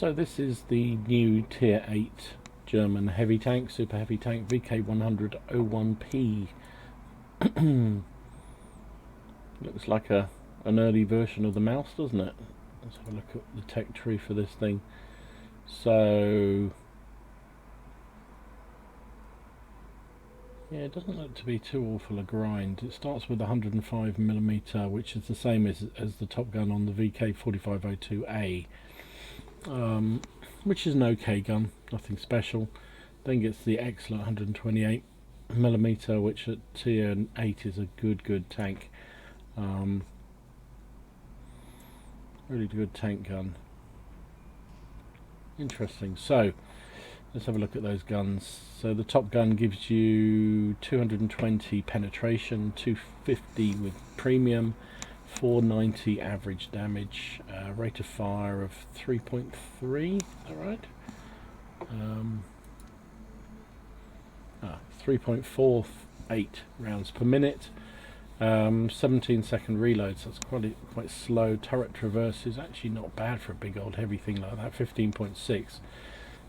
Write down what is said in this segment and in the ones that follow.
So this is the new Tier 8 German heavy tank, super heavy tank, VK100-01P. Looks like an early version of the mouse, doesn't it? Let's have a look at the tech tree for this thing. So yeah, it doesn't look to be too awful a grind. It starts with 105mm, which is the same as the Top Gun on the VK4502A, which is an okay gun, nothing special. Then gets the excellent 128mm, which at Tier 8 is a good tank. Really good tank gun. Interesting. So let's have a look at those guns. So the Top Gun gives you 220 penetration, 250 with premium, 490 average damage, rate of fire of 3.3, is that right? 3.48 rounds per minute. 17-second reload, so it's quite slow. Turret traverse is actually not bad for a big old heavy thing like that. 15.6.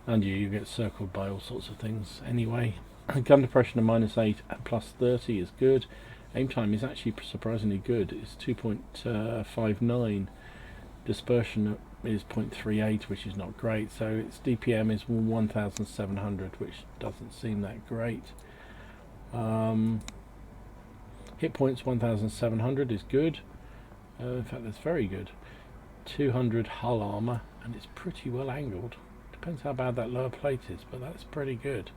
And you get circled by all sorts of things anyway. Gun depression of -8 and +30 is good. Aim time is actually surprisingly good. It's 2.59. Dispersion is 0.38, which is not great. So its DPM is 1700, which doesn't seem that great. Hit points 1700 is good. In fact, that's very good. 200 hull armor, and it's pretty well angled. Depends how bad that lower plate is, but that's pretty good.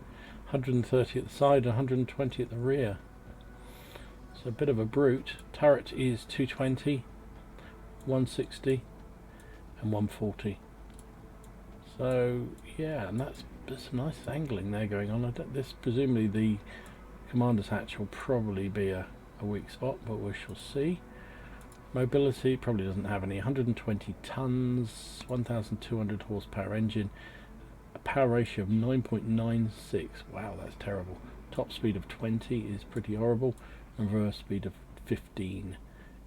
130 at the side, 120 at the rear. So a bit of a brute. Turret is 220, 160, and 140. So yeah, and there's some nice angling there going on. This presumably the commander's hatch will probably be a weak spot, but we shall see. Mobility probably doesn't have any. 120 tons, 1200 horsepower engine, a power ratio of 9.96. Wow, that's terrible. Top speed of 20 is pretty horrible. Reverse speed of 15.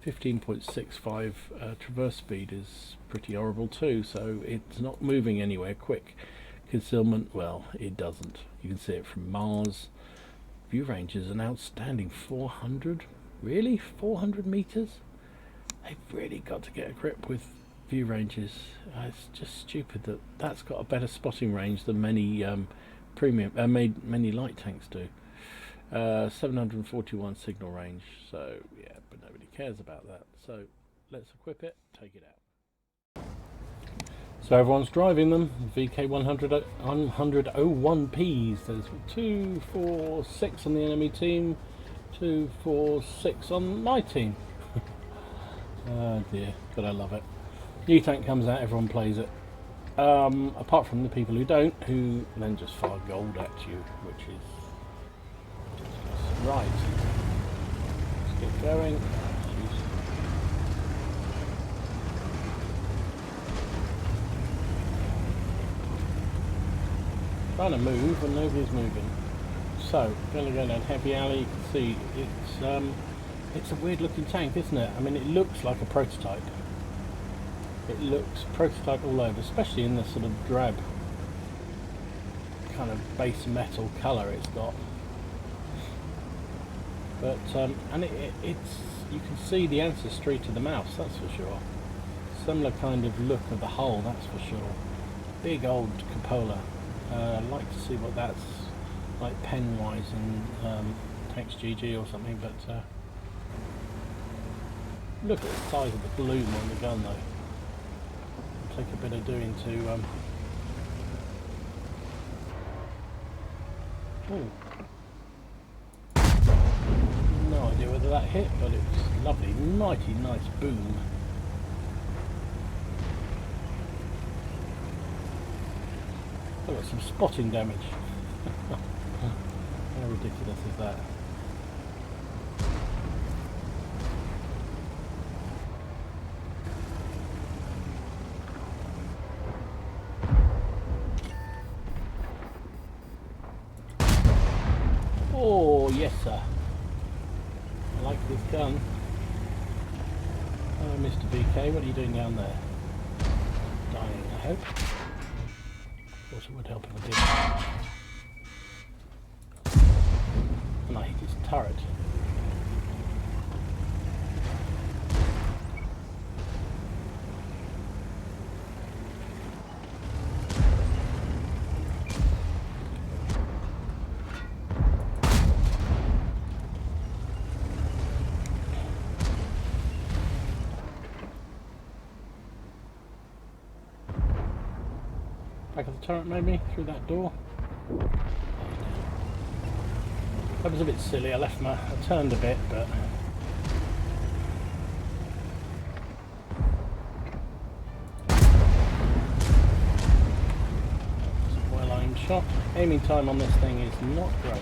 15.65 traverse speed is pretty horrible too, so it's not moving anywhere quick. Concealment, well, it doesn't. You can see it from Mars. View range is an outstanding 400. Really? 400 meters? They've really got to get a grip with view ranges. It's just stupid that that's got a better spotting range than many many light tanks do. 741 signal range. So yeah, but nobody cares about that. So let's equip it, take it out. So everyone's driving them. VK100-01Ps. There's 2, 4, 6 on the enemy team. 2, 4, 6 on my team. Oh dear, but I love it. New tank comes out, everyone plays it. Apart from the people who don't, who then just fire gold at you, which is right. Let's get going. Trying to move and nobody's moving. So, going to go down Heavy Alley. You can see it's a weird looking tank, isn't it? I mean, it looks like a prototype. It looks prototype all over, especially in the sort of drab kind of base metal colour it's got. But and it's you can see the ancestry to the mouse, that's for sure. Similar kind of look of the hull, that's for sure. Big old cupola. I'd like to see what that's like pen-wise in Tanks GG or something, but look at the size of the bloom on the gun though. It'll take a bit of doing to no idea whether that hit, but it was lovely, mighty nice boom. Oh, got some spotting damage. How ridiculous is that? Oh, yes sir. I like this gun. Oh, Mr. VK, what are you doing down there? Dying, I hope. course it would help if I did. And I hit his turret. Back of the turret maybe, through that door. That was a bit silly, I turned a bit, but... well aimed shot. Aiming time on this thing is not great.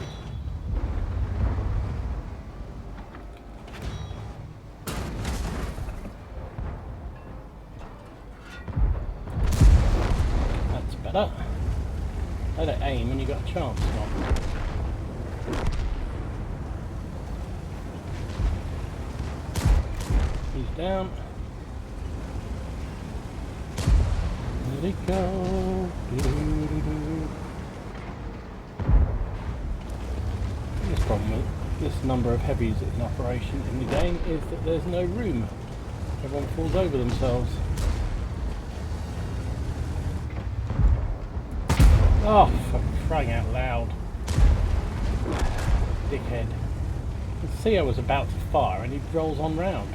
Let it aim when you got a chance. He's down. Let it go. This problem with this number of heavies in operation in the game is that there's no room. Everyone falls over themselves. Oh, for crying out loud. Dickhead. You can see I was about to fire and he rolls on round.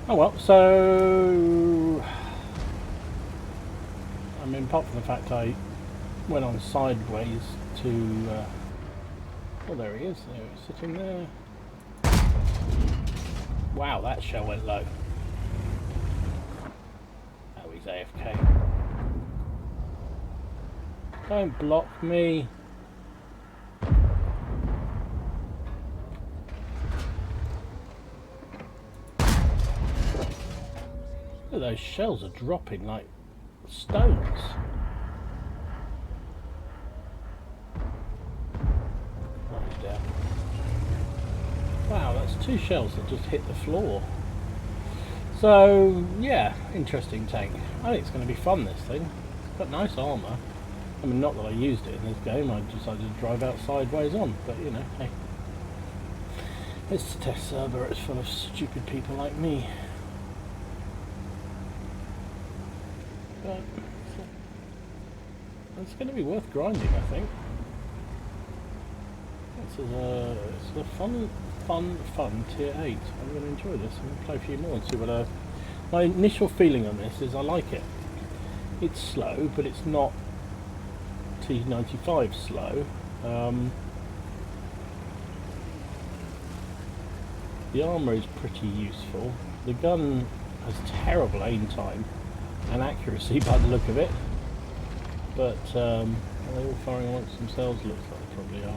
Oh well, so... I mean, apart from the fact I went on sideways to... oh, there he is. There he's sitting there. Wow, that shell went low. Oh, he's AFK. Don't block me. Look, those shells are dropping like stones. Wow, that's 2 shells that just hit the floor. So, yeah, interesting tank. I think it's going to be fun, this thing. It's got nice armour. I mean, not that I used it in this game, I decided to drive out sideways on, but you know, hey. It's a test server, it's full of stupid people like me. But it's going to be worth grinding, I think. It's a fun tier 8. I'm going to enjoy this. I'm going to play a few more and see what my initial feeling on this is I like it. It's slow, but it's not T95 slow. The armour is pretty useful. The gun has terrible aim time and accuracy by the look of it. But are they all firing amongst themselves? Looks like they probably are.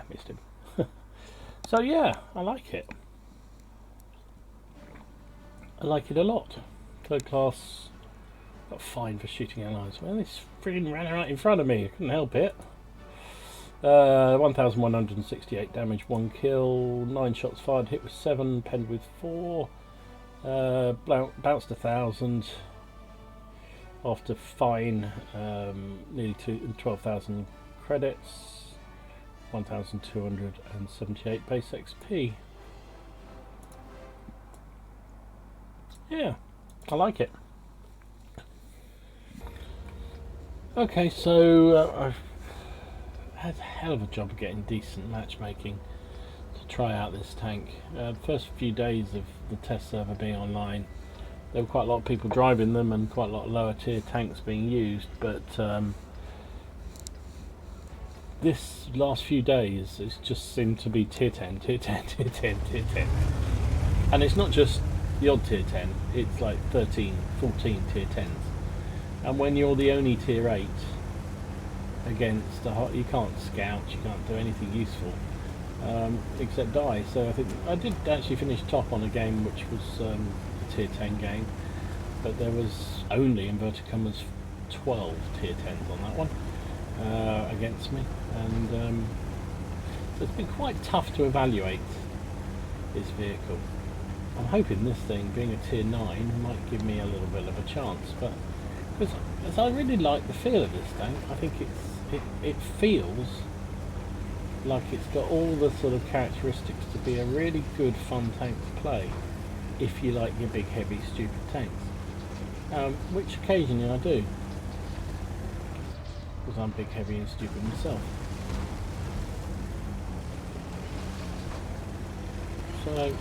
Missed him. So yeah, I like it. I like it a lot. Third class got fined for shooting allies. Well, this friggin' ran right in front of me. I couldn't help it. 1,168 damage, 1 kill, 9 shots fired, hit with 7, penned with 4, bounced 1,000 after fine, nearly 12,000 credits. 1,278 base XP. Yeah, I like it. Okay, so I've had a hell of a job of getting decent matchmaking to try out this tank. The first few days of the test server being online, there were quite a lot of people driving them and quite a lot of lower tier tanks being used, but this last few days it's just seemed to be tier 10, tier 10, tier 10, tier 10. And it's not just the odd tier 10, it's like 13, 14 tier 10s. And when you're the only tier 8 against the hot, you can't scout, you can't do anything useful except die. So I think I did actually finish top on a game which was a tier 10 game. but there was only, inverted commas, 12 tier 10s on that one against me, and so it's been quite tough to evaluate this vehicle. I'm hoping this thing, being a tier 9, might give me a little bit of a chance, but as I really like the feel of this tank. I think it feels like it's got all the sort of characteristics to be a really good fun tank to play if you like your big heavy stupid tanks, which occasionally I do, because I'm big heavy and stupid myself. So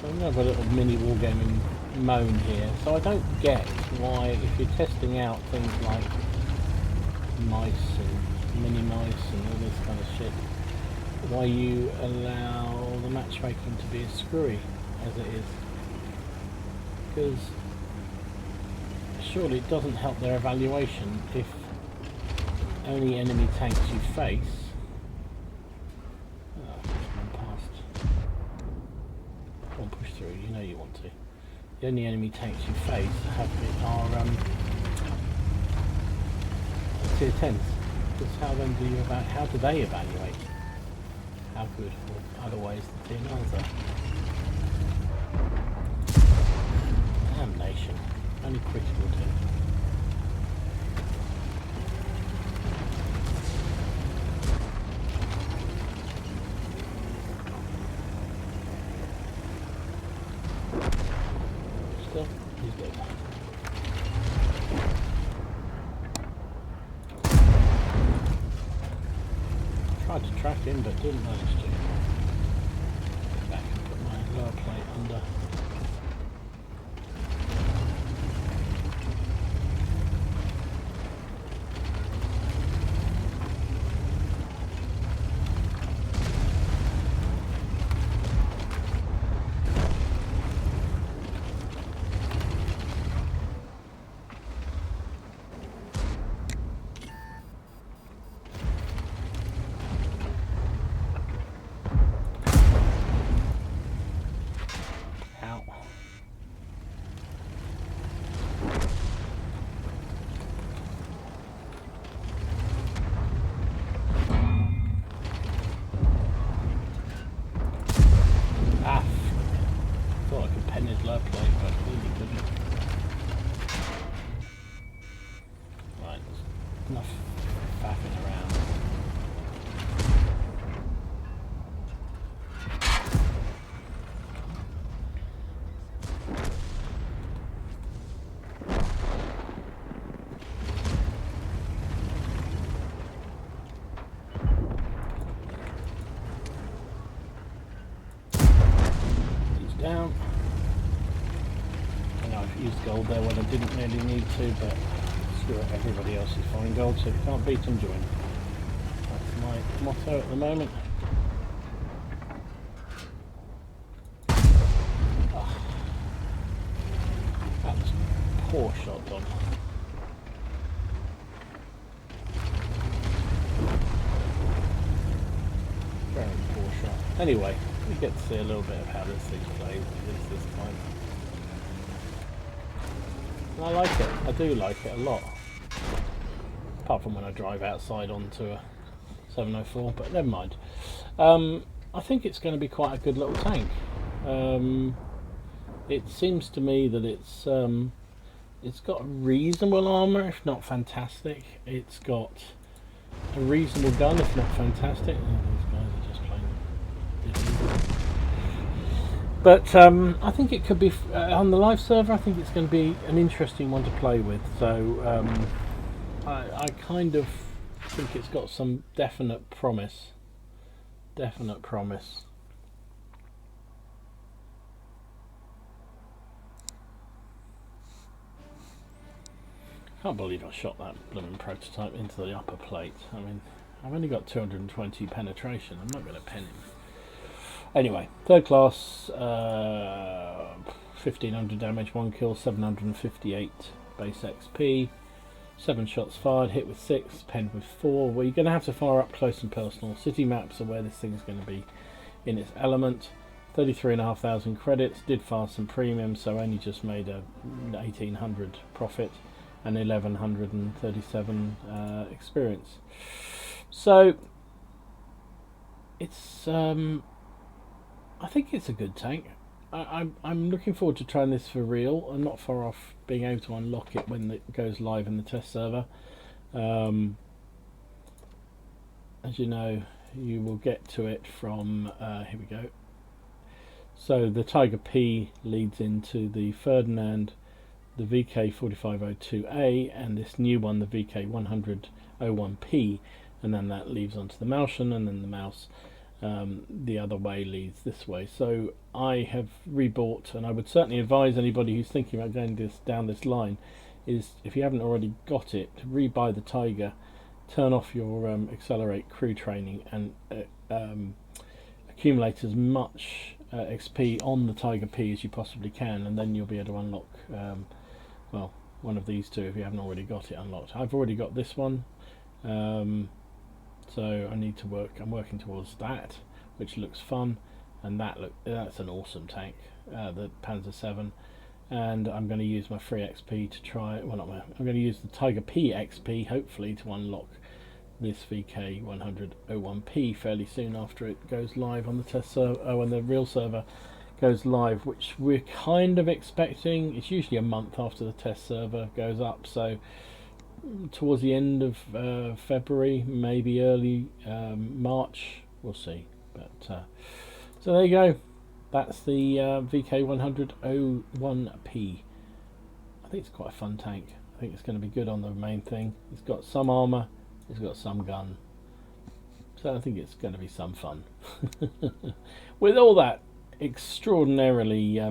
I'm going to have a little mini wargaming moan here. So I don't get why, if you're testing out things like mice and mini mice and all this kind of shit, why you allow the matchmaking to be as screwy as it is. Because surely it doesn't help their evaluation if only enemy tanks you face. Push through, you know you want to. The only enemy tanks you face are tier 10s. Because how do they evaluate how good or otherwise the tier 9s are? Damnation. Only critical too. He's dead. Tried to track him but didn't manage to. Get back and put my lower plate under. Enough faffing around. He's down. I know I've used gold there when I didn't really need to, but everybody else is finding gold, so if you can't beat them, join. That's my motto at the moment. Oh, that was a poor shot, Don. Very poor shot. Anyway, we get to see a little bit of how this thing plays this time. And I like it. I do like it a lot. Apart from when I drive outside onto a 704, but never mind. I think it's going to be quite a good little tank. It seems to me that it's got reasonable armour, if not fantastic. It's got a reasonable gun, if not fantastic. Oh, these guys are just playing. But I think it could be on the live server. I think it's going to be an interesting one to play with. So I kind of think it's got some definite promise. Definite promise. Can't believe I shot that blooming prototype into the upper plate. I mean, I've only got 220 penetration. I'm not going to pen him. Anyway, third class, 1500 damage, 1 kill, 758 base XP, 7 shots fired, hit with 6, penned with 4. Well, you're going to have to fire up close and personal. City maps are where this thing's going to be in its element. 33,500 credits, did fast and premium, so only just made a 1,800 profit and 1,137 experience. So it's I think it's a good tank. I'm looking forward to trying this for real. I'm not far off being able to unlock it when it goes live in the test server. As you know, you will get to it from here we go. So the Tiger P leads into the Ferdinand, the VK4502A, and this new one, the VK10001P, and then that leads onto the Mauschen, and then the mouse the other way leads this way. So I have rebought, and I would certainly advise anybody who's thinking about going down this line, is if you haven't already got it, to rebuy the Tiger, turn off your accelerate crew training, and accumulate as much XP on the Tiger P as you possibly can, and then you'll be able to unlock well, one of these two if you haven't already got it unlocked. I've already got this one, so I need to work. I'm working towards that, which looks fun, and that's an awesome tank, the Panzer 7. And I'm going to use my free XP to try. Well, I'm going to use the Tiger P XP hopefully to unlock this VK10001P fairly soon after it goes live on the test server, when the real server goes live, which we're kind of expecting. It's usually a month after the test server goes up, so towards the end of February, maybe early March, we'll see. But so there you go. That's the VK10001P. I think it's quite a fun tank. I think it's going to be good on the main thing. It's got some armor, it's got some gun, so I think it's going to be some fun. With all that extraordinarily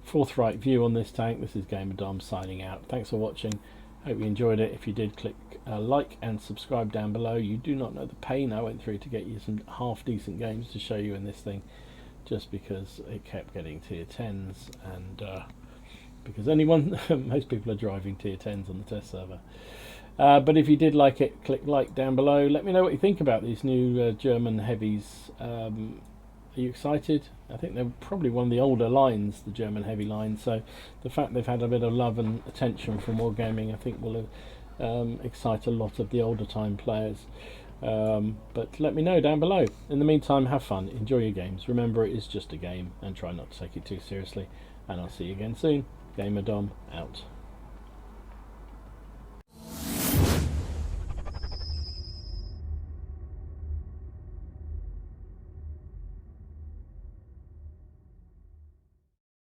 forthright view on this tank, this is Gamer Dom signing out. Thanks for watching. Hope you enjoyed it. If you did, click like and subscribe down below. You do not know the pain I went through to get you some half decent games to show you in this thing, just because it kept getting tier 10s, and because most people are driving tier 10s on the test server. But if you did like it, click like down below. Let me know what you think about these new German heavies. Are you excited? I think they're probably one of the older lines, the German heavy line, so the fact they've had a bit of love and attention from Wargaming, I think will excite a lot of the older time players. But let me know down below. In the meantime, have fun, enjoy your games. Remember, it is just a game, and try not to take it too seriously. And I'll see you again soon. Gamer Dom out.